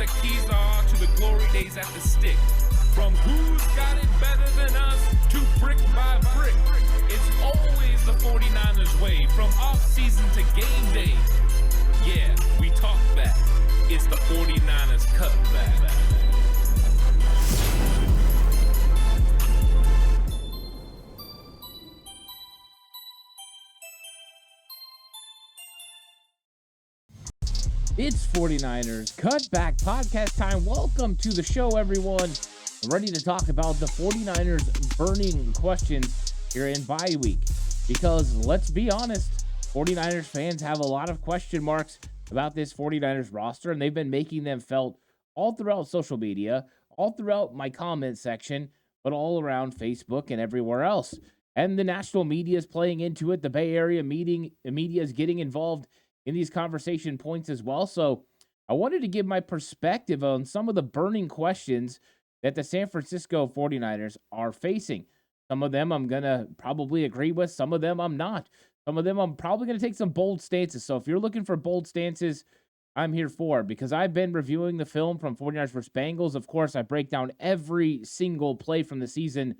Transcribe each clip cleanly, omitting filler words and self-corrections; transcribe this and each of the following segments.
that keys are to the glory days at the stick. From who's got it better than us to brick by brick. It's always the 49ers way, from off-season to game day. Yeah, we talk back. It's the 49ers Cutback. It's 49ers Cutback Podcast time. Welcome to the show, everyone. I'm ready to talk about the 49ers burning questions here in bye week. Because let's be honest, 49ers fans have a lot of question marks about this 49ers roster, and they've been making them felt all throughout social media, all throughout my comment section, but all around Facebook and everywhere else. And the national media is playing into it. The Bay Area media is getting involved in these conversation points as well. So I wanted to give my perspective on some of the burning questions that the San Francisco 49ers are facing. Some of them I'm going to probably agree with. Some of them I'm not. Some of them I'm probably going to take some bold stances. So if you're looking for bold stances, I'm here for, because I've been reviewing the film from 49ers vs. Bengals. Of course, I break down every single play from the season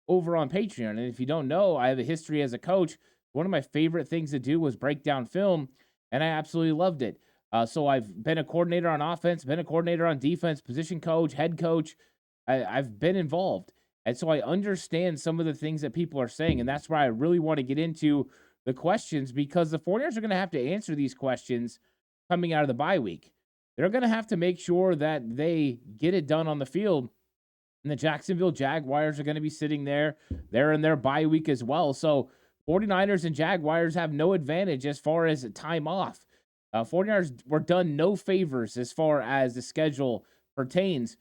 over on Patreon. And if you don't know, I have a history as a coach. One of my favorite things to do was break down film, and I absolutely loved it. So I've been a coordinator on offense, been a coordinator on defense, position coach, head coach. I've been involved. And so I understand some of the things that people are saying, and that's why I really want to get into the questions, because the 49ers are going to have to answer these questions coming out of the bye week. They're going to have to make sure that they get it done on the field, and the Jacksonville Jaguars are going to be sitting there. They're in their bye week as well. So 49ers and Jaguars have no advantage as far as time off. 49ers were done no favors as far as the schedule pertains,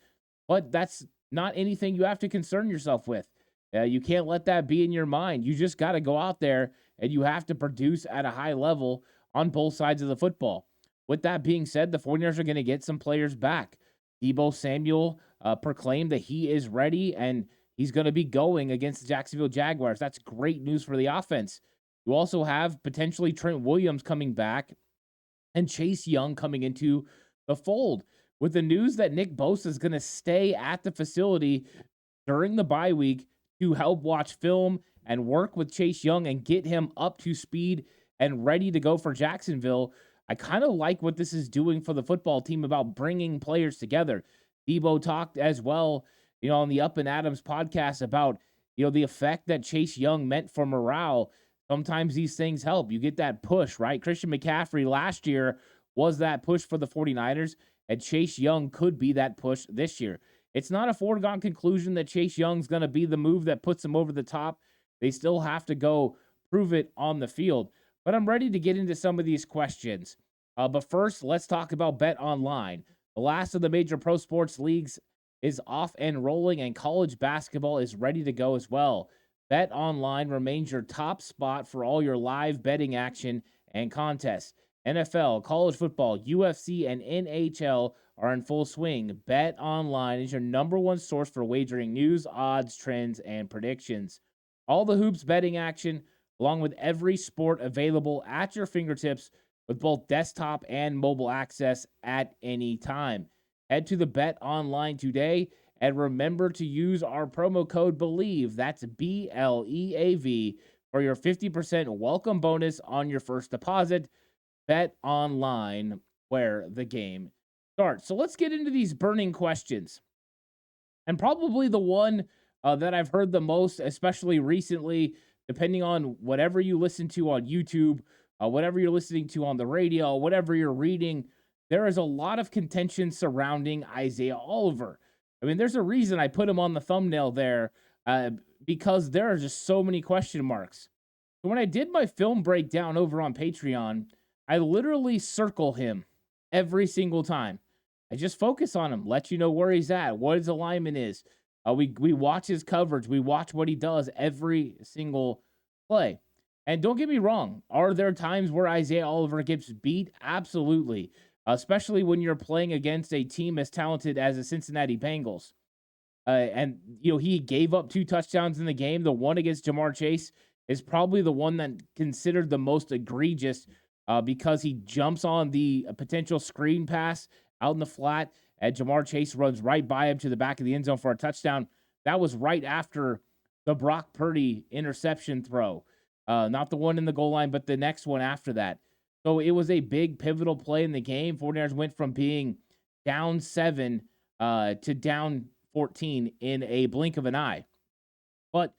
but that's not anything you have to concern yourself with. You can't let that be in your mind. You just got to go out there and you have to produce at a high level on both sides of the football. With that being said, the 49ers are going to get some players back. Deebo Samuel proclaimed that he is ready and he's going to be going against the Jacksonville Jaguars. That's great news for the offense. You also have potentially Trent Williams coming back and Chase Young coming into the fold. With the news that Nick Bosa is going to stay at the facility during the bye week to help watch film and work with Chase Young and get him up to speed and ready to go for Jacksonville, I kind of like what this is doing for the football team about bringing players together. Deebo talked as well, on the Up and Adams podcast about, the effect that Chase Young meant for morale. Sometimes these things help. You get that push, right? Christian McCaffrey last year was that push for the 49ers, and Chase Young could be that push this year. It's not a foregone conclusion that Chase Young's going to be the move that puts him over the top. They still have to go prove it on the field. But I'm ready to get into some of these questions. But first, let's talk about Bet Online. The last of the major pro sports leagues is off and rolling, and college basketball is ready to go as well. Bet Online remains your top spot for all your live betting action and contests. NFL, college football, UFC, and NHL are in full swing. Bet Online is your number one source for wagering news, odds, trends, and predictions. All the hoops betting action, along with every sport available at your fingertips with both desktop and mobile access at any time. Head to the Bet Online today and remember to use our promo code BELIEVE, that's BLEAV, for your 50% welcome bonus on your first deposit. Bet Online, where the game starts. So let's get into these burning questions. And probably the one that I've heard the most, especially recently, depending on whatever you listen to on YouTube, whatever you're listening to on the radio, whatever you're reading, there is a lot of contention surrounding Isaiah Oliver. I mean, there's a reason I put him on the thumbnail there, because there are just so many question marks. So when I did my film breakdown over on Patreon, I literally circle him every single time. I just focus on him, let you know where he's at, what his alignment is. We watch his coverage. We watch what he does every single play. And don't get me wrong, are there times where Isaiah Oliver gets beat? Absolutely. Especially when you're playing against a team as talented as the Cincinnati Bengals. And he gave up 2 touchdowns in the game. The one against Jamar Chase is probably the one that considered the most egregious because he jumps on the potential screen pass out in the flat and Jamar Chase runs right by him to the back of the end zone for a touchdown. That was right after the Brock Purdy interception throw. Not the one in the goal line, but the next one after that. So it was a big pivotal play in the game. 49ers went from being down 7 to down 14 in a blink of an eye. But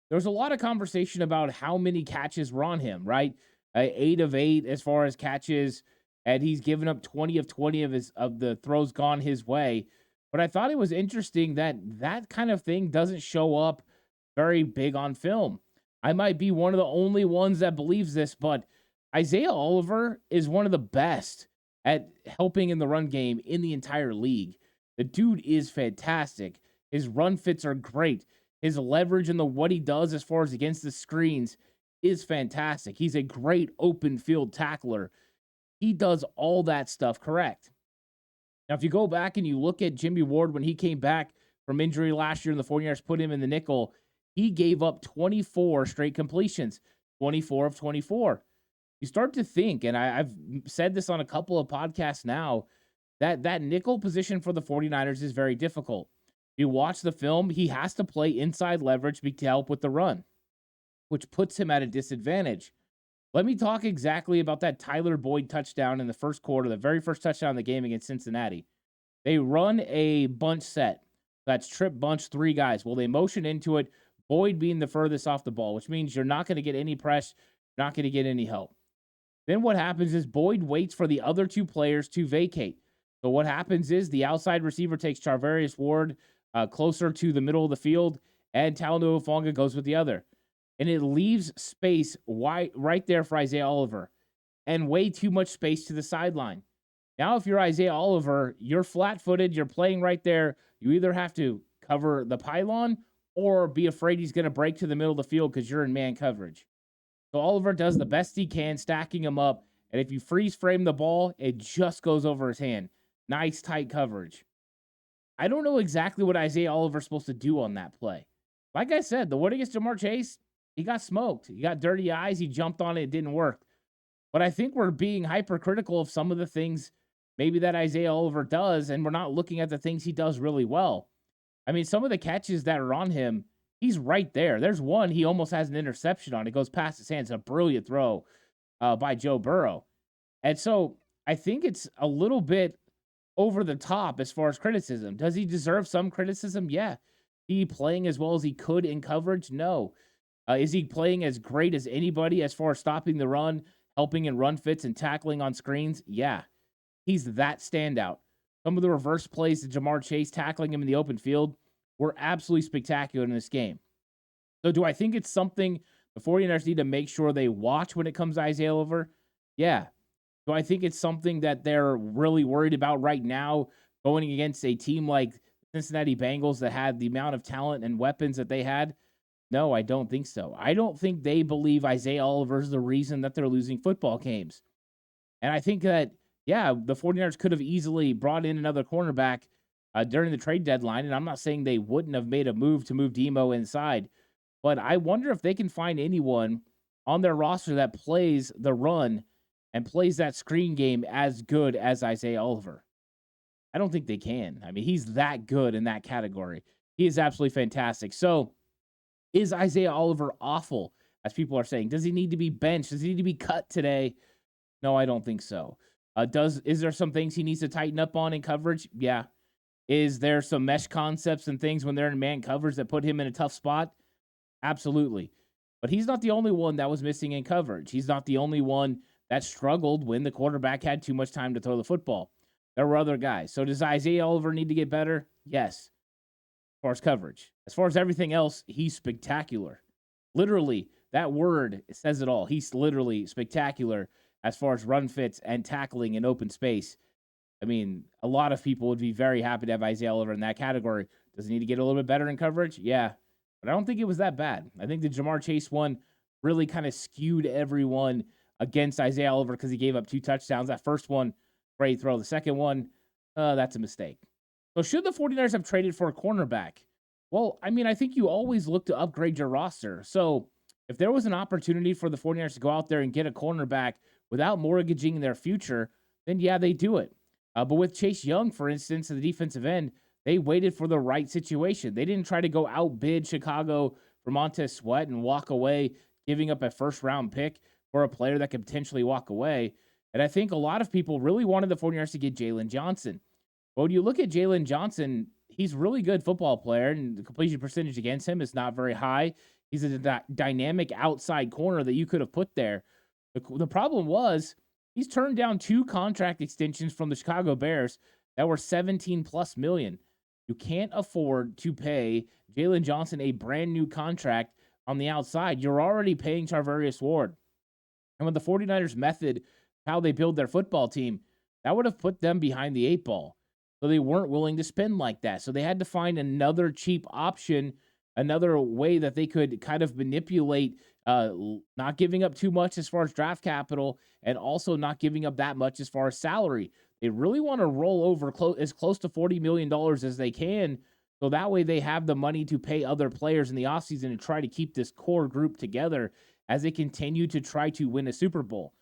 there's a lot of conversation about how many catches were on him, right? 8 of 8 as far as catches, and he's given up 20 of 20 of the throws gone his way. But I thought it was interesting that that kind of thing doesn't show up very big on film. I might be one of the only ones that believes this, but Isaiah Oliver is one of the best at helping in the run game in the entire league. The dude is fantastic. His run fits are great. His leverage and what he does as far as against the screens is fantastic. He's a great open field tackler. He does all that stuff correct. Now, if you go back and you look at Jimmy Ward when he came back from injury last year and the 49ers put him in the nickel, he gave up 24 straight completions, 24 of 24. You start to think, and I've said this on a couple of podcasts now, that nickel position for the 49ers is very difficult. If you watch the film, he has to play inside leverage to help with the run, which puts him at a disadvantage. Let me talk exactly about that Tyler Boyd touchdown in the first quarter, the very first touchdown in the game against Cincinnati. They run a bunch set. That's trip bunch, 3 guys. Well, they motion into it, Boyd being the furthest off the ball, which means you're not going to get any press, you're not going to get any help. Then what happens is Boyd waits for the other 2 players to vacate. So what happens is the outside receiver takes Charvarius Ward closer to the middle of the field, and Talanoa Hufanga goes with the other. And it leaves space right there for Isaiah Oliver, and way too much space to the sideline. Now, if you're Isaiah Oliver, you're flat-footed, you're playing right there. You either have to cover the pylon or be afraid he's going to break to the middle of the field because you're in man coverage. So Oliver does the best he can, stacking him up, and if you freeze frame the ball, it just goes over his hand. Nice, tight coverage. I don't know exactly what Isaiah Oliver's supposed to do on that play. Like I said, the one against Jamar Chase, he got smoked. He got dirty eyes. He jumped on it. It didn't work. But I think we're being hypercritical of some of the things maybe that Isaiah Oliver does, and we're not looking at the things he does really well. I mean, some of the catches that are on him, he's right there. There's one he almost has an interception on. It goes past his hands. A brilliant throw by Joe Burrow. And so I think it's a little bit over the top as far as criticism. Does he deserve some criticism? Yeah. Is he playing as well as he could in coverage? No. Is he playing as great as anybody as far as stopping the run, helping in run fits, and tackling on screens? Yeah. He's that standout. Some of the reverse plays to Jamar Chase, tackling him in the open field, were absolutely spectacular in this game. So do I think it's something the 49ers need to make sure they watch when it comes to Isaiah Oliver? Yeah. Do I think it's something that they're really worried about right now going against a team like Cincinnati Bengals that had the amount of talent and weapons that they had? No, I don't think so. I don't think they believe Isaiah Oliver is the reason that they're losing football games. And I think that, yeah, the 49ers could have easily brought in another cornerback during the trade deadline, and I'm not saying they wouldn't have made a move to move Demo inside, but I wonder if they can find anyone on their roster that plays the run and plays that screen game as good as Isaiah Oliver. I don't think they can. I mean, he's that good in that category. He is absolutely fantastic. So, is Isaiah Oliver awful, as people are saying? Does he need to be benched? Does he need to be cut today? No, I don't think so. Is there some things he needs to tighten up on in coverage? Yeah. Is there some mesh concepts and things when they're in man coverage that put him in a tough spot? Absolutely. But he's not the only one that was missing in coverage. He's not the only one that struggled when the quarterback had too much time to throw the football. There were other guys. So does Isaiah Oliver need to get better? Yes. As far as coverage. As far as everything else, he's spectacular. Literally, that word says it all. He's literally spectacular as far as run fits and tackling in open space. I mean, a lot of people would be very happy to have Isaiah Oliver in that category. Does he need to get a little bit better in coverage? Yeah. But I don't think it was that bad. I think the Jamar Chase one really kind of skewed everyone against Isaiah Oliver because he gave up 2 touchdowns. That first one, great throw. The second one, that's a mistake. So should the 49ers have traded for a cornerback? Well, I mean, I think you always look to upgrade your roster. So if there was an opportunity for the 49ers to go out there and get a cornerback without mortgaging their future, then yeah, they do it. But with Chase Young, for instance, at the defensive end, they waited for the right situation. They didn't try to go outbid Chicago for Montez Sweat and walk away, giving up a first-round pick for a player that could potentially walk away. And I think a lot of people really wanted the 49ers to get Jalen Johnson. But when you look at Jalen Johnson, he's a really good football player, and the completion percentage against him is not very high. He's a dynamic outside corner that you could have put there. The problem was he's turned down 2 contract extensions from the Chicago Bears that were 17 plus million. You can't afford to pay Jalen Johnson a brand new contract on the outside. You're already paying Charvarius Ward. And with the 49ers method, how they build their football team, that would have put them behind the 8 ball. So they weren't willing to spend like that. So they had to find another cheap option, another way that they could kind of manipulate, not giving up too much as far as draft capital and also not giving up that much as far as salary. They really want to roll over as close to $40 million as they can. So that way they have the money to pay other players in the offseason and try to keep this core group together as they continue to try to win a Super Bowl.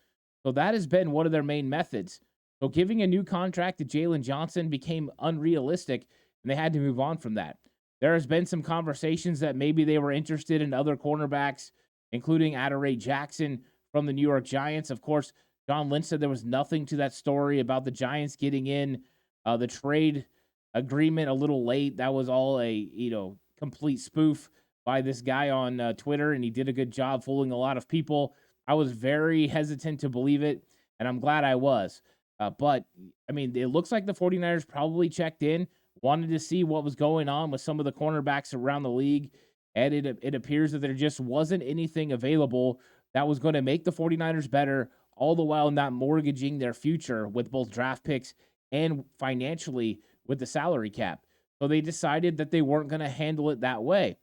So that has been one of their main methods. So giving a new contract to Jalen Johnson became unrealistic, and they had to move on from that. There has been some conversations that maybe they were interested in other cornerbacks, including Adoree Jackson from the New York Giants. Of course, John Lynch said there was nothing to that story about the Giants getting in the trade agreement a little late. That was all a complete spoof by this guy on Twitter, and he did a good job fooling a lot of people. I was very hesitant to believe it, and I'm glad I was. But, I mean, it looks like the 49ers probably checked in, wanted to see what was going on with some of the cornerbacks around the league, and it appears that there just wasn't anything available that was going to make the 49ers better, all the while not mortgaging their future with both draft picks and financially with the salary cap. So they decided that they weren't going to handle it that way.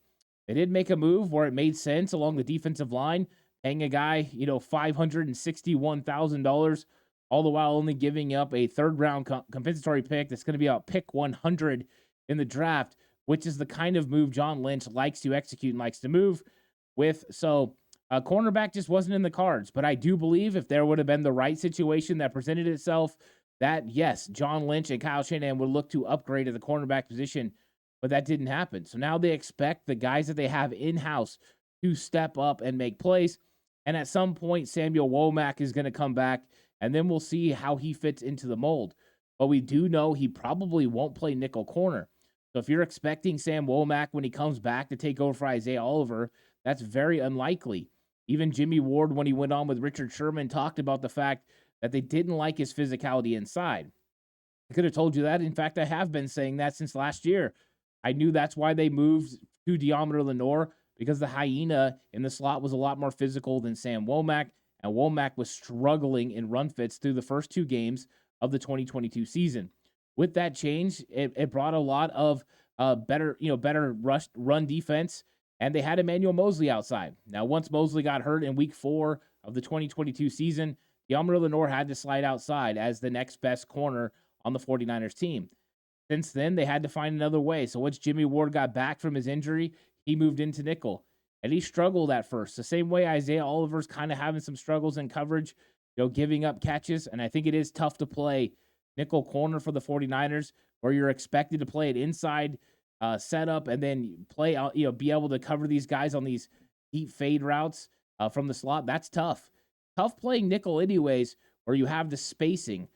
They did make a move where it made sense along the defensive line, paying a guy, $561,000, all the while only giving up a third-round compensatory pick that's going to be a pick 100 in the draft, which is the kind of move John Lynch likes to execute and likes to move with. So cornerback just wasn't in the cards. But I do believe if there would have been the right situation that presented itself, that, yes, John Lynch and Kyle Shanahan would look to upgrade at the cornerback position, but that didn't happen. So now they expect the guys that they have in-house to step up and make plays. And at some point, Samuel Womack is going to come back, and then we'll see how he fits into the mold. But we do know he probably won't play nickel corner. So if you're expecting Sam Womack when he comes back to take over for Isaiah Oliver, that's very unlikely. Even Jimmy Ward, when he went on with Richard Sherman, talked about the fact that they didn't like his physicality inside. I could have told you that. In fact, I have been saying that since last year. I knew that's why they moved to Deommodore Lenoir, because the hyena in the slot was a lot more physical than Sam Womack, and Womack was struggling in run fits through the first 2 games of the 2022 season. With that change, it brought a lot of better run defense, and they had Emmanuel Mosley outside. Now, once Mosley got hurt in week 4 of the 2022 season, Deommodore Lenoir had to slide outside as the next best corner on the 49ers team. Since then, they had to find another way. So once Jimmy Ward got back from his injury, he moved into nickel. And he struggled at first. The same way Isaiah Oliver's kind of having some struggles in coverage, giving up catches. And I think it is tough to play nickel corner for the 49ers, where you're expected to play it inside setup and then play out, be able to cover these guys on these deep fade routes from the slot. That's tough. Tough playing nickel anyways, where you have the spacing.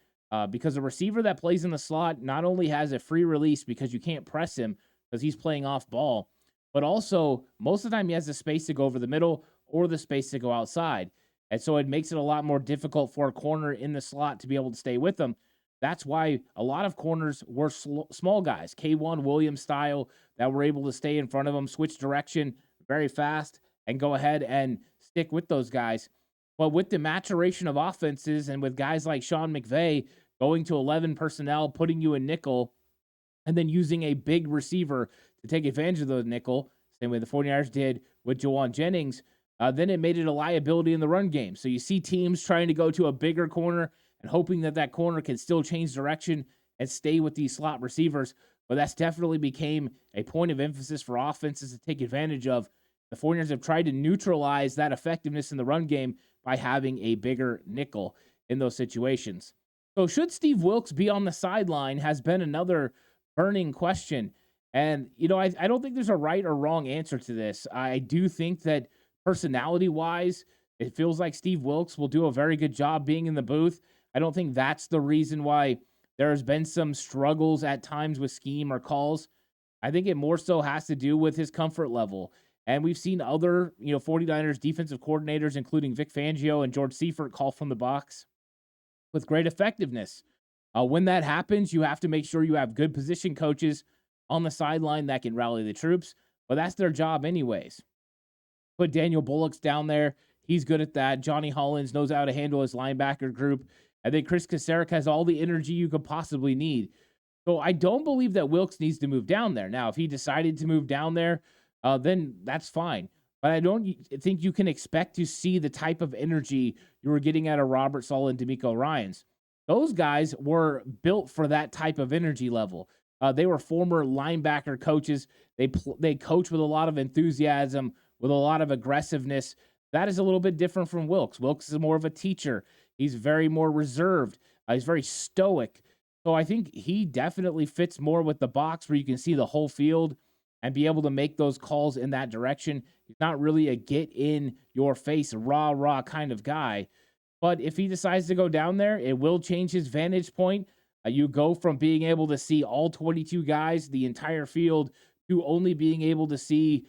Because a receiver that plays in the slot not only has a free release because you can't press him because he's playing off ball, but also most of the time he has the space to go over the middle or the space to go outside. And so it makes it a lot more difficult for a corner in the slot to be able to stay with them. That's why a lot of corners were small guys, K1 Williams style, that were able to stay in front of them, switch direction very fast, and go ahead and stick with those guys. But with the maturation of offenses and with guys like Sean McVay going to 11 personnel, putting you in nickel, and then using a big receiver to take advantage of the nickel, same way the 49ers did with Juwan Jennings, then it made it a liability in the run game. So you see teams trying to go to a bigger corner and hoping that that corner can still change direction and stay with these slot receivers. But that's definitely became a point of emphasis for offenses to take advantage of. The 49ers have tried to neutralize that effectiveness in the run game by having a bigger nickel in those situations. So should Steve Wilks be on the sideline has been another burning question. And, I don't think there's a right or wrong answer to this. I do think that personality wise, it feels like Steve Wilks will do a very good job being in the booth. I don't think that's the reason why there has been some struggles at times with scheme or calls. I think it more so has to do with his comfort level. And we've seen other, 49ers defensive coordinators, including Vic Fangio and George Seifert, call from the box with great effectiveness. When that happens, you have to make sure you have good position coaches on the sideline that can rally the troops, but that's their job anyways. Put Daniel Bullocks down there. He's good at that. Johnny Hollins knows how to handle his linebacker group. I think Chris Kasarik has all the energy you could possibly need. So I don't believe that Wilks needs to move down there. Now, if he decided to move down there, then that's fine. But I don't think you can expect to see the type of energy you were getting out of Robert Saleh and D'Amico Ryans. Those guys were built for that type of energy level. They were former linebacker coaches. They coach with a lot of enthusiasm, with a lot of aggressiveness. That is a little bit different from Wilks. Wilks is more of a teacher. He's very more reserved. He's very stoic. So I think he definitely fits more with the box where you can see the whole field and be able to make those calls in that direction. He's not really a get in your face, rah kind of guy. But if he decides to go down there, it will change his vantage point. You go from being able to see all 22 guys, the entire field, to only being able to see,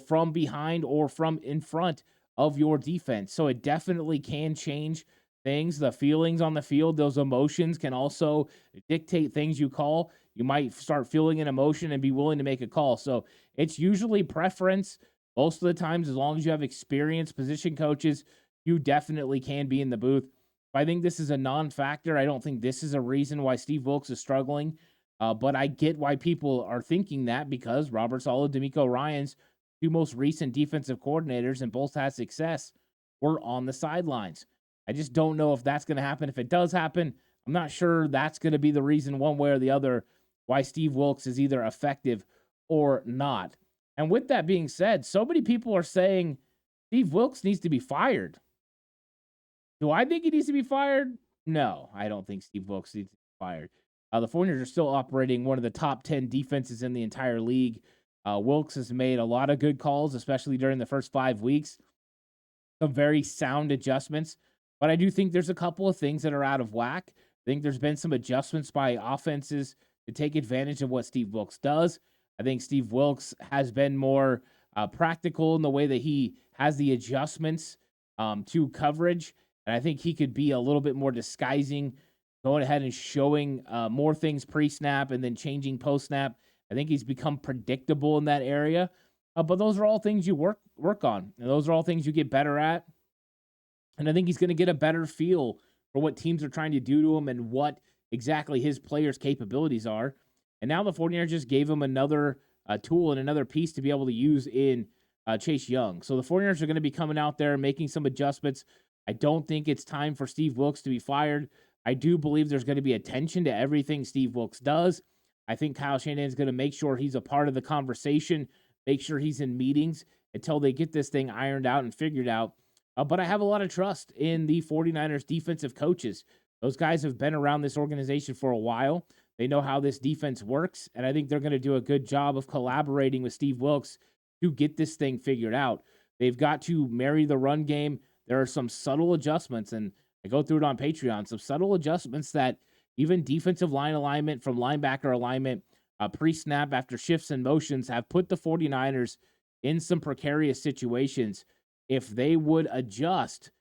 from behind or from in front of your defense. So it definitely can change things. The feelings on the field, those emotions can also dictate things you call. You might start feeling an emotion and be willing to make a call. So it's usually preference. Most of the times, as long as you have experienced position coaches, you definitely can be in the booth. I think this is a non-factor. I don't think this is a reason why Steve Wilks is struggling. But I get why people are thinking that, because Robert Saleh, D'Amico Ryans, two most recent defensive coordinators and both had success, were on the sidelines. I just don't know if that's going to happen. If it does happen, I'm not sure that's going to be the reason one way or the other why Steve Wilks is either effective or not. And with that being said, so many people are saying Steve Wilks needs to be fired. Do I think he needs to be fired? No, I don't think Steve Wilks needs to be fired. The 49ers are still operating one of the top 10 defenses in the entire league. Wilks has made a lot of good calls, especially during the first 5 weeks. Some very sound adjustments. But I do think there's a couple of things that are out of whack. I think there's been some adjustments by offenses to take advantage of what Steve Wilks does. I think Steve Wilks has been more practical in the way that he has the adjustments to coverage. And I think he could be a little bit more disguising, going ahead and showing more things pre-snap and then changing post-snap. I think he's become predictable in that area. But those are all things you work on. And those are all things you get better at. And I think he's going to get a better feel for what teams are trying to do to him and what exactly his players' capabilities are. And now the 49ers just gave him another tool and another piece to be able to use in Chase Young. So the 49ers are going to be coming out there and making some adjustments. I don't think it's time for Steve Wilks to be fired. I do believe there's going to be attention to everything Steve Wilks does. I think Kyle Shanahan is going to make sure he's a part of the conversation, make sure he's in meetings until they get this thing ironed out and figured out. But I have a lot of trust in the 49ers defensive coaches. Those guys have been around this organization for a while. They know how this defense works, and I think they're going to do a good job of collaborating with Steve Wilks to get this thing figured out. They've got to marry the run game. There are some subtle adjustments, and I go through it on Patreon, some subtle adjustments that even defensive line alignment from linebacker alignment, pre-snap after shifts and motions have put the 49ers in some precarious situations. If they would adjust,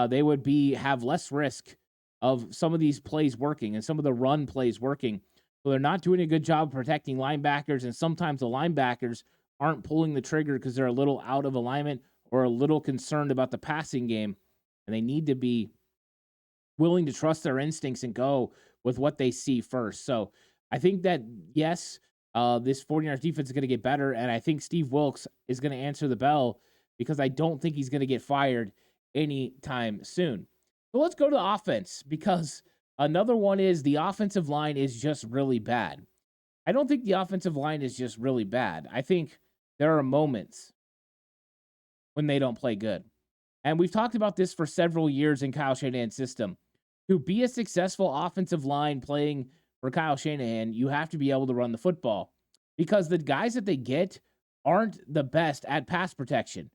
they would have less risk of some of these plays working and some of the run plays working. So they're not doing a good job protecting linebackers, and sometimes the linebackers aren't pulling the trigger because they're a little out of alignment or a little concerned about the passing game, and they need to be willing to trust their instincts and go with what they see first. So I think that, yes, this 49ers defense is going to get better, and I think Steve Wilks is going to answer the bell because I don't think he's going to get fired anytime soon. So let's go to the offense, because another one is the offensive line is just really bad. I don't think the offensive line is just really bad. I think there are moments when they don't play good. And we've talked about this for several years in Kyle Shanahan's system. To be a successful offensive line playing for Kyle Shanahan, you have to be able to run the football because the guys that they get aren't the best at pass protection.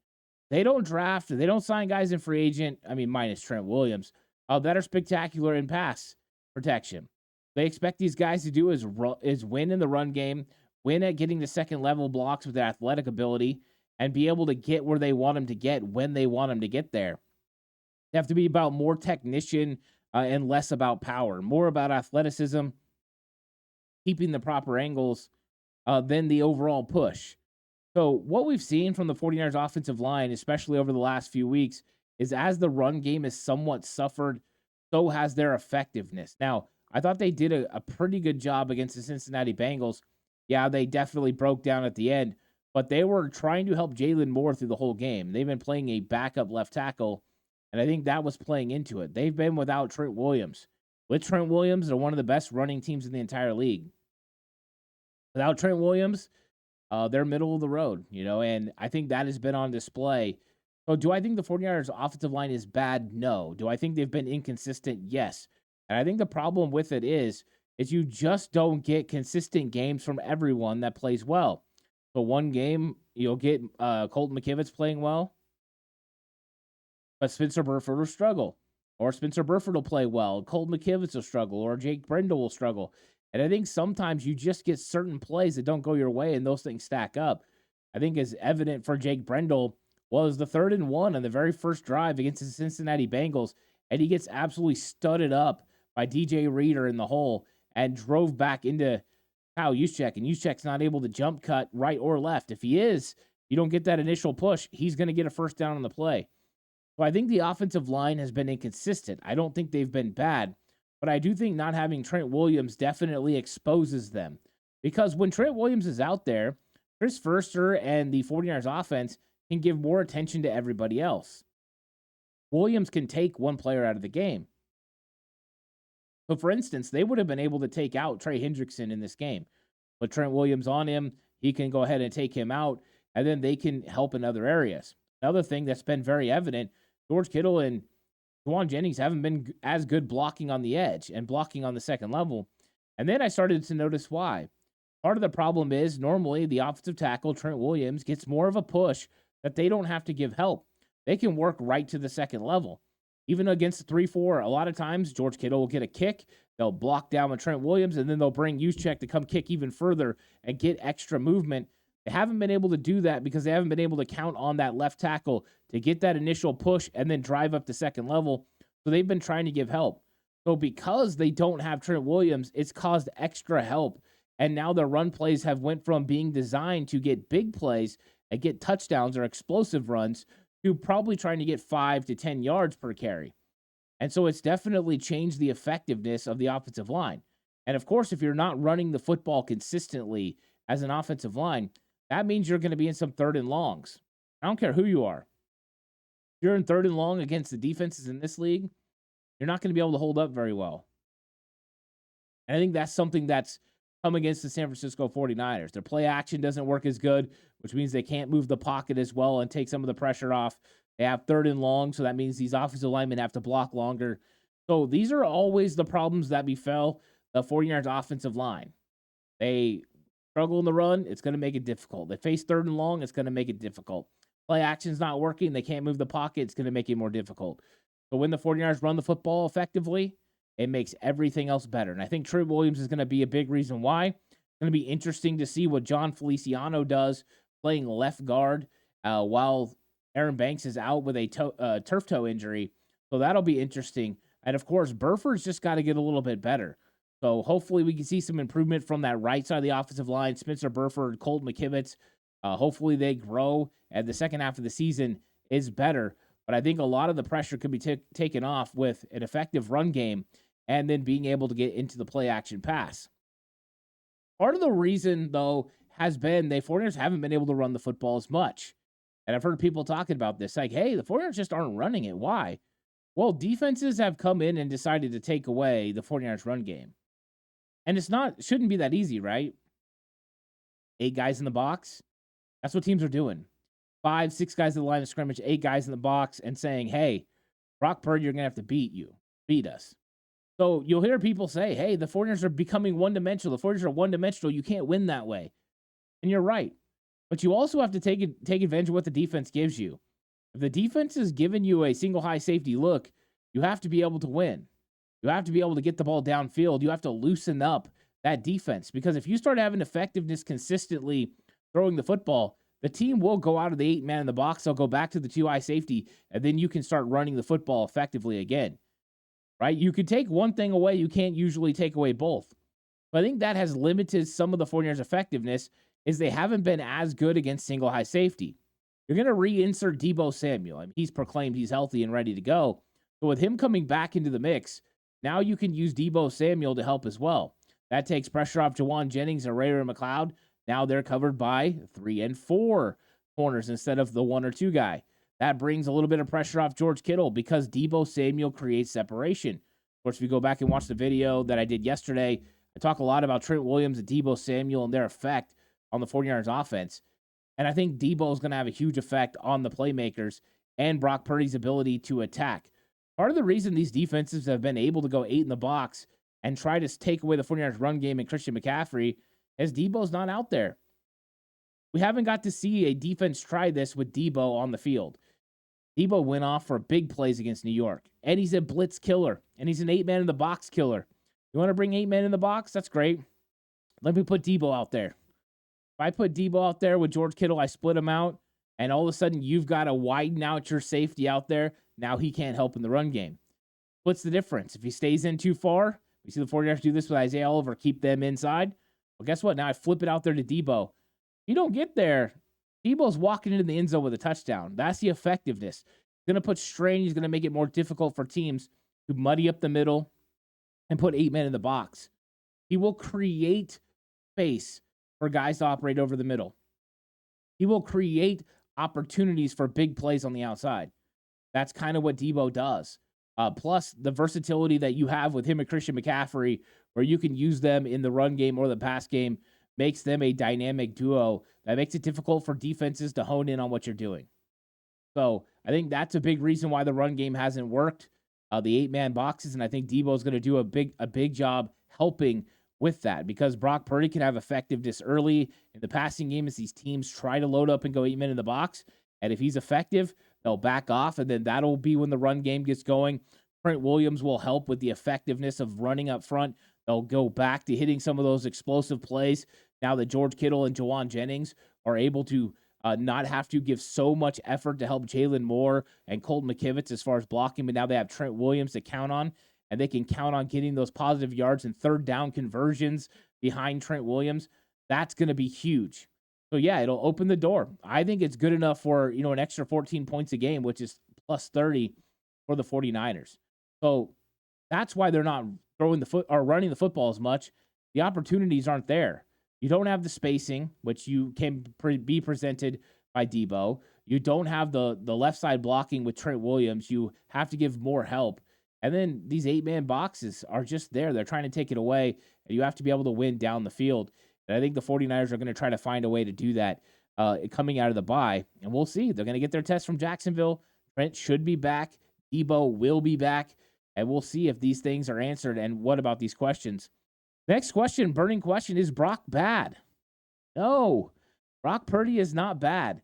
They don't draft, they don't sign guys in free agent, minus Trent Williams, that are spectacular in pass protection. They expect these guys to do is win in the run game, win at getting the second level blocks with their athletic ability, and be able to get where they want them to get when they want them to get there. They have to be about more technician and less about power, more about athleticism, keeping the proper angles than the overall push. So what we've seen from the 49ers offensive line, especially over the last few weeks, is as the run game has somewhat suffered, so has their effectiveness. Now, I thought they did a pretty good job against the Cincinnati Bengals. Yeah, they definitely broke down at the end, but they were trying to help Jalen Moore through the whole game. They've been playing a backup left tackle, and I think that was playing into it. They've been without Trent Williams. With Trent Williams, they're one of the best running teams in the entire league. Without Trent Williams, they're middle of the road, and I think that has been on display. So do I think the 49ers offensive line is bad? No. Do I think they've been inconsistent? Yes. And I think the problem with it is you just don't get consistent games from everyone that plays well. So one game, you'll get Colton McKivitz playing well, but Spencer Burford will struggle. Or Spencer Burford will play well, Colton McKivitz will struggle, or Jake Brendel will struggle. And I think sometimes you just get certain plays that don't go your way, and those things stack up. I think as evident for Jake Brendel was the 3rd and 1 on the very first drive against the Cincinnati Bengals, and he gets absolutely studded up by DJ Reader in the hole and drove back into Kyle Juszczyk, and Juszczyk's not able to jump cut right or left. If he is, you don't get that initial push, he's going to get a first down on the play. So I think the offensive line has been inconsistent. I don't think they've been bad. But I do think not having Trent Williams definitely exposes them. Because when Trent Williams is out there, Chris Foerster and the 49ers offense can give more attention to everybody else. Williams can take one player out of the game. So, for instance, they would have been able to take out Trey Hendrickson in this game. Put Trent Williams on him, he can go ahead and take him out, and then they can help in other areas. Another thing that's been very evident, George Kittle and Juwan Jennings haven't been as good blocking on the edge and blocking on the second level. And then I started to notice why. Part of the problem is normally the offensive tackle, Trent Williams, gets more of a push that they don't have to give help. They can work right to the second level. Even against 3-4, a lot of times George Kittle will get a kick. They'll block down with Trent Williams, and then they'll bring Juszczyk to come kick even further and get extra movement. They haven't been able to do that because they haven't been able to count on that left tackle to get that initial push and then drive up to second level. So they've been trying to give help. So because they don't have Trent Williams, it's caused extra help. And now their run plays have went from being designed to get big plays and get touchdowns or explosive runs to probably trying to get 5 to 10 yards per carry. And so it's definitely changed the effectiveness of the offensive line. And of course, if you're not running the football consistently as an offensive line, that means you're going to be in some 3rd and longs. I don't care who you are. If you're in 3rd and long against the defenses in this league, you're not going to be able to hold up very well. And I think that's something that's come against the San Francisco 49ers. Their play action doesn't work as good, which means they can't move the pocket as well and take some of the pressure off. They have 3rd and long, so that means these offensive linemen have to block longer. So these are always the problems that befell the 49ers offensive line. They struggle in the run, it's going to make it difficult. They face 3rd and long, it's going to make it difficult. Play action's not working, they can't move the pocket, it's going to make it more difficult. So when the 49ers run the football effectively, it makes everything else better. And I think Trent Williams is going to be a big reason why. It's going to be interesting to see what John Feliciano does playing left guard while Aaron Banks is out with a turf toe injury. So that'll be interesting. And of course, Burford's just got to get a little bit better. So hopefully we can see some improvement from that right side of the offensive line. Spencer Burford, Colt McKivitz, hopefully they grow, and the second half of the season is better. But I think a lot of the pressure could be taken off with an effective run game and then being able to get into the play-action pass. Part of the reason, though, has been the 49ers haven't been able to run the football as much. And I've heard people talking about this, like, hey, the 49ers just aren't running it. Why? Well, defenses have come in and decided to take away the 49ers run game. And shouldn't be that easy, right? 8 guys in the box. That's what teams are doing. 5, 6 guys in the line of scrimmage, 8 guys in the box, and saying, hey, Brock Purdy, you're going to have to beat us. So you'll hear people say, hey, the 49ers are becoming one-dimensional. The 49ers are one-dimensional. You can't win that way. And you're right. But you also have to take advantage of what the defense gives you. If the defense is giving you a single high safety look, you have to be able to win. You have to be able to get the ball downfield. You have to loosen up that defense. Because if you start having effectiveness consistently throwing the football, the team will go out of the 8-man in the box. They'll go back to the 2-high safety, and then you can start running the football effectively again. Right? You could take one thing away. You can't usually take away both. But I think that has limited some of the 49ers' effectiveness is they haven't been as good against single high safety. You're going to reinsert Deebo Samuel. I mean, he's proclaimed he's healthy and ready to go. But with him coming back into the mix, now you can use Deebo Samuel to help as well. That takes pressure off Jawan Jennings and Ray McLeod. Now they're covered by 3 and 4 corners instead of the 1 or 2 guy. That brings a little bit of pressure off George Kittle because Deebo Samuel creates separation. Of course, if you go back and watch the video that I did yesterday, I talk a lot about Trent Williams and Deebo Samuel and their effect on the 49ers offense. And I think Deebo is going to have a huge effect on the playmakers and Brock Purdy's ability to attack. Part of the reason these defenses have been able to go 8 in the box and try to take away the 49ers run game and Christian McCaffrey is Deebo's not out there. We haven't got to see a defense try this with Deebo on the field. Deebo went off for big plays against New York, and he's a blitz killer, and he's an 8-man in the box killer. You want to bring 8 men in the box? That's great. Let me put Deebo out there. If I put Deebo out there with George Kittle, I split him out, and all of a sudden you've got to widen out your safety out there. Now he can't help in the run game. What's the difference? If he stays in too far, we see the 49ers do this with Isaiah Oliver, keep them inside. Well, guess what? Now I flip it out there to Deebo. You don't get there. Deebo's walking into the end zone with a touchdown. That's the effectiveness. He's going to put strain. He's going to make it more difficult for teams to muddy up the middle and put 8 men in the box. He will create space for guys to operate over the middle. He will create opportunities for big plays on the outside. That's kind of what Deebo does. Plus, the versatility that you have with him and Christian McCaffrey, where you can use them in the run game or the pass game, makes them a dynamic duo that makes it difficult for defenses to hone in on what you're doing. So I think that's a big reason why the run game hasn't worked, the 8-man boxes, and I think Deebo is going to do a big job helping with that because Brock Purdy can have effectiveness early in the passing game as these teams try to load up and go 8 men in the box. And if he's effective, they'll back off, and then that'll be when the run game gets going. Trent Williams will help with the effectiveness of running up front. They'll go back to hitting some of those explosive plays now that George Kittle and Jawan Jennings are able to not have to give so much effort to help Jalen Moore and Colton McKivitz as far as blocking, but now they have Trent Williams to count on, and they can count on getting those positive yards and third down conversions behind Trent Williams. That's going to be huge. So, yeah, it'll open the door. I think it's good enough for, an extra 14 points a game, which is plus 30 for the 49ers. So that's why they're not throwing or running the football as much. The opportunities aren't there. You don't have the spacing, which you can be presented by Deebo. You don't have the left side blocking with Trent Williams. You have to give more help. And then these 8-man boxes are just there. They're trying to take it away, and you have to be able to win down the field. And I think the 49ers are going to try to find a way to do that coming out of the bye. And we'll see. They're going to get their test from Jacksonville. Trent should be back. Deebo will be back. And we'll see if these things are answered. And what about these questions? Next question, burning question, is Brock bad? No. Brock Purdy is not bad.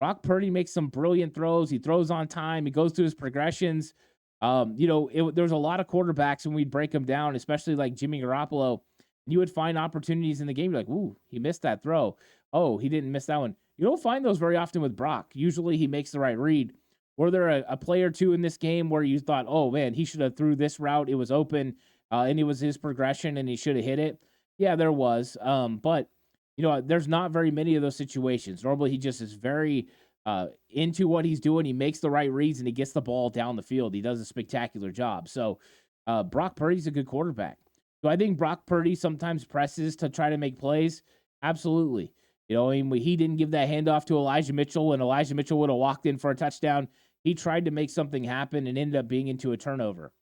Brock Purdy makes some brilliant throws. He throws on time. He goes through his progressions. There's a lot of quarterbacks when we'd break them down, especially like Jimmy Garoppolo. You would find opportunities in the game. You're like, ooh, he missed that throw. Oh, he didn't miss that one. You don't find those very often with Brock. Usually he makes the right read. Were there a play or two in this game where you thought, oh, man, he should have threw this route. It was open, and it was his progression, and he should have hit it? Yeah, there was. But, there's not very many of those situations. Normally he just is very into what he's doing. He makes the right reads, and he gets the ball down the field. He does a spectacular job. So Brock Purdy's a good quarterback. Do I think Brock Purdy sometimes presses to try to make plays? Absolutely. He didn't give that handoff to Elijah Mitchell, and Elijah Mitchell would have walked in for a touchdown. He tried to make something happen and ended up being into a turnover.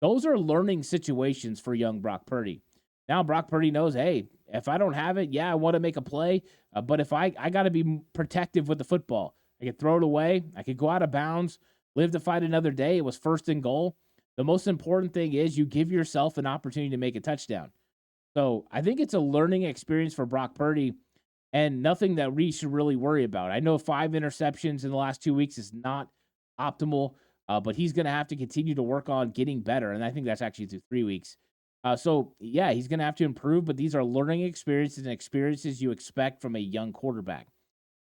Those are learning situations for young Brock Purdy. Now Brock Purdy knows, hey, if I don't have it, I want to make a play, but if I got to be protective with the football. I could throw it away. I could go out of bounds, live to fight another day. It was 1st and goal. The most important thing is you give yourself an opportunity to make a touchdown. So I think it's a learning experience for Brock Purdy and nothing that we should really worry about. I know 5 interceptions in the last 2 weeks is not optimal, but he's going to have to continue to work on getting better. And I think that's actually through 3 weeks. So, yeah, he's going to have to improve, but these are learning experiences and experiences you expect from a young quarterback.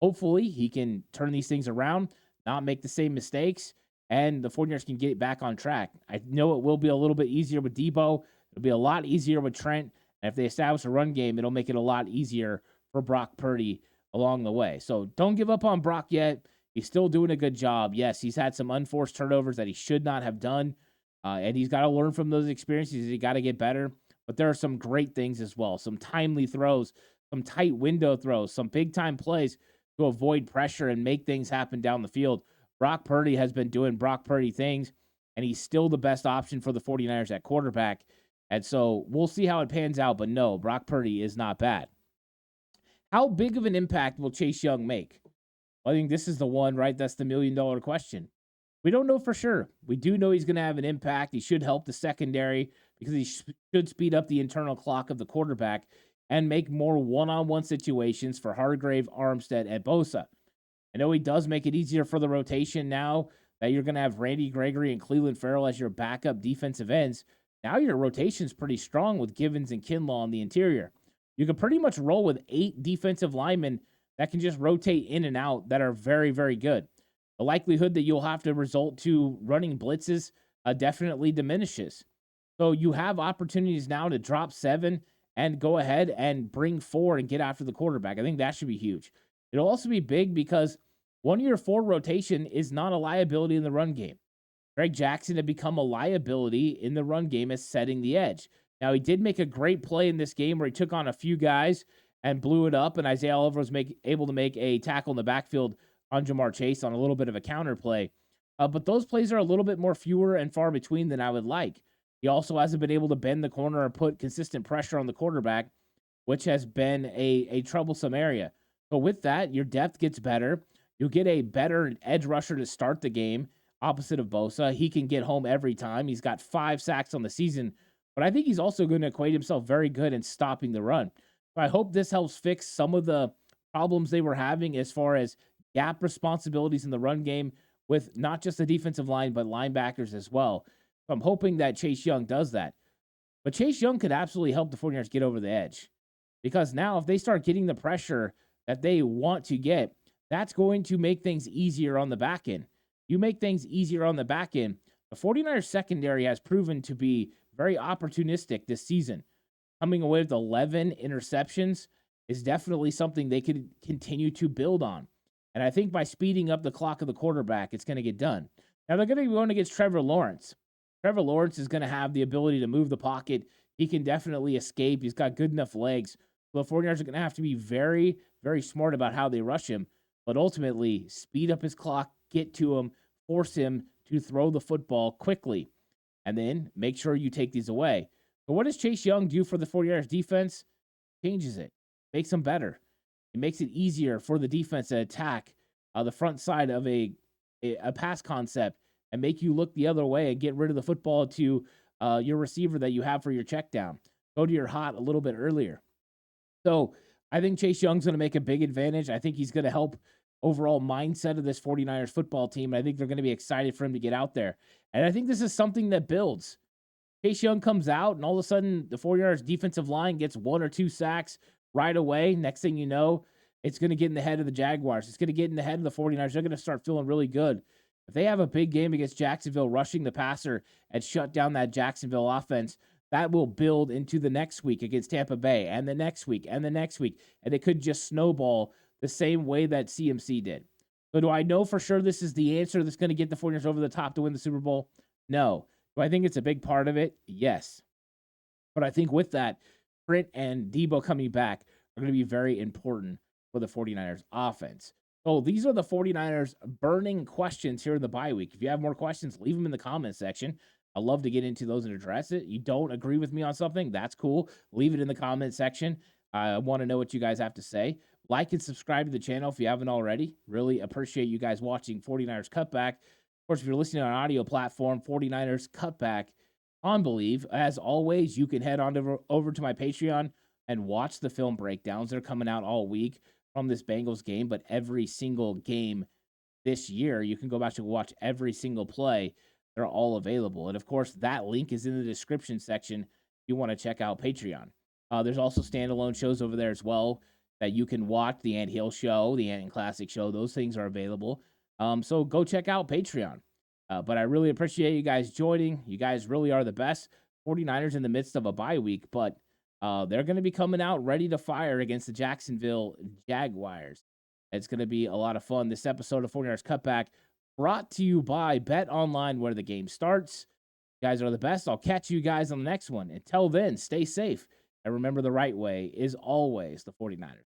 Hopefully, he can turn these things around, not make the same mistakes, and the 49ers can get back on track. I know it will be a little bit easier with Debo. It'll be a lot easier with Trent. And if they establish a run game, it'll make it a lot easier for Brock Purdy along the way. So don't give up on Brock yet. He's still doing a good job. Yes, he's had some unforced turnovers that he should not have done, and he's got to learn from those experiences. He got to get better. But there are some great things as well, some timely throws, some tight window throws, some big-time plays to avoid pressure and make things happen down the field. Brock Purdy has been doing Brock Purdy things, and he's still the best option for the 49ers at quarterback. And so we'll see how it pans out. But no, Brock Purdy is not bad. How big of an impact will Chase Young make? Well, I think this is the one, right? That's the $1 million question. We don't know for sure. We do know he's going to have an impact. He should help the secondary because he should speed up the internal clock of the quarterback and make more one-on-one situations for Hargrave, Armstead, and Bosa. I know he does make it easier for the rotation now that you're going to have Randy Gregory and Cleveland Farrell as your backup defensive ends. Now your rotation's pretty strong with Givens and Kinlaw on the interior. You can pretty much roll with 8 defensive linemen that can just rotate in and out that are very, very good. The likelihood that you'll have to resort to running blitzes definitely diminishes. So you have opportunities now to drop 7 and go ahead and bring 4 and get after the quarterback. I think that should be huge. It'll also be big because one of your 4 rotation is not a liability in the run game. Greg Jackson had become a liability in the run game as setting the edge. Now, he did make a great play in this game where he took on a few guys and blew it up, and Isaiah Oliver was able to make a tackle in the backfield on Jamar Chase on a little bit of a counter play. But those plays are a little bit more fewer and far between than I would like. He also hasn't been able to bend the corner or put consistent pressure on the quarterback, which has been a troublesome area. So with that, your depth gets better. You'll get a better edge rusher to start the game, opposite of Bosa. He can get home every time. He's got 5 sacks on the season, but I think he's also going to equate himself very good in stopping the run. So I hope this helps fix some of the problems they were having as far as gap responsibilities in the run game with not just the defensive line, but linebackers as well. So I'm hoping that Chase Young does that. But Chase Young could absolutely help the 49ers get over the edge. Because now if they start getting the pressure that they want to get, that's going to make things easier on the back end. You make things easier on the back end. The 49ers secondary has proven to be very opportunistic this season. Coming away with 11 interceptions is definitely something they could continue to build on. And I think by speeding up the clock of the quarterback, it's going to get done. Now, they're going to be going against Trevor Lawrence. Trevor Lawrence is going to have the ability to move the pocket. He can definitely escape. He's got good enough legs. So the 49ers are going to have to be very, very smart about how they rush him. But ultimately, speed up his clock, get to him, force him to throw the football quickly, and then make sure you take these away. But what does Chase Young do for the 49ers defense? Changes it. Makes them better. It makes it easier for the defense to attack the front side of a pass concept and make you look the other way and get rid of the football to your receiver that you have for your check down. Go to your hot a little bit earlier. So I think Chase Young's going to make a big advantage. I think he's going to help overall mindset of this 49ers football team. I think they're going to be excited for him to get out there. And I think this is something that builds. Chase Young comes out, and all of a sudden, the 49ers defensive line gets 1 or 2 sacks right away. Next thing you know, it's going to get in the head of the Jaguars. It's going to get in the head of the 49ers. They're going to start feeling really good. If they have a big game against Jacksonville, rushing the passer and shut down that Jacksonville offense, that will build into the next week against Tampa Bay, and the next week, and the next week. And it could just snowball the same way that CMC did. So do I know for sure this is the answer that's going to get the 49ers over the top to win the Super Bowl? No. Do I think it's a big part of it? Yes. But I think with that, Trent and Debo coming back are going to be very important for the 49ers offense. So these are the 49ers burning questions here in the bye week. If you have more questions, leave them in the comment section. I'd love to get into those and address it. You don't agree with me on something? That's cool. Leave it in the comment section. I want to know what you guys have to say. Like and subscribe to the channel if you haven't already. Really appreciate you guys watching 49ers Cutback. course, if you're listening on an audio platform, 49ers Cutback on Believe. As always, you can head on over to my Patreon and watch the film breakdowns. They're coming out all week from this Bengals game, but every single game this year, you can go back to watch every single play. They're all available. And of course, that link is in the description section if you want to check out Patreon. There's also standalone shows over there as well that you can watch. The Ant Hill Show, the Ant Classic Show, those things are available. So go check out Patreon. But I really appreciate you guys joining. You guys really are the best. 49ers in the midst of a bye week, but they're going to be coming out ready to fire against the Jacksonville Jaguars. It's going to be a lot of fun. This episode of 49ers Cutback brought to you by Bet Online, where the game starts. You guys are the best. I'll catch you guys on the next one. Until then, stay safe. And remember, the right way is always the 49ers.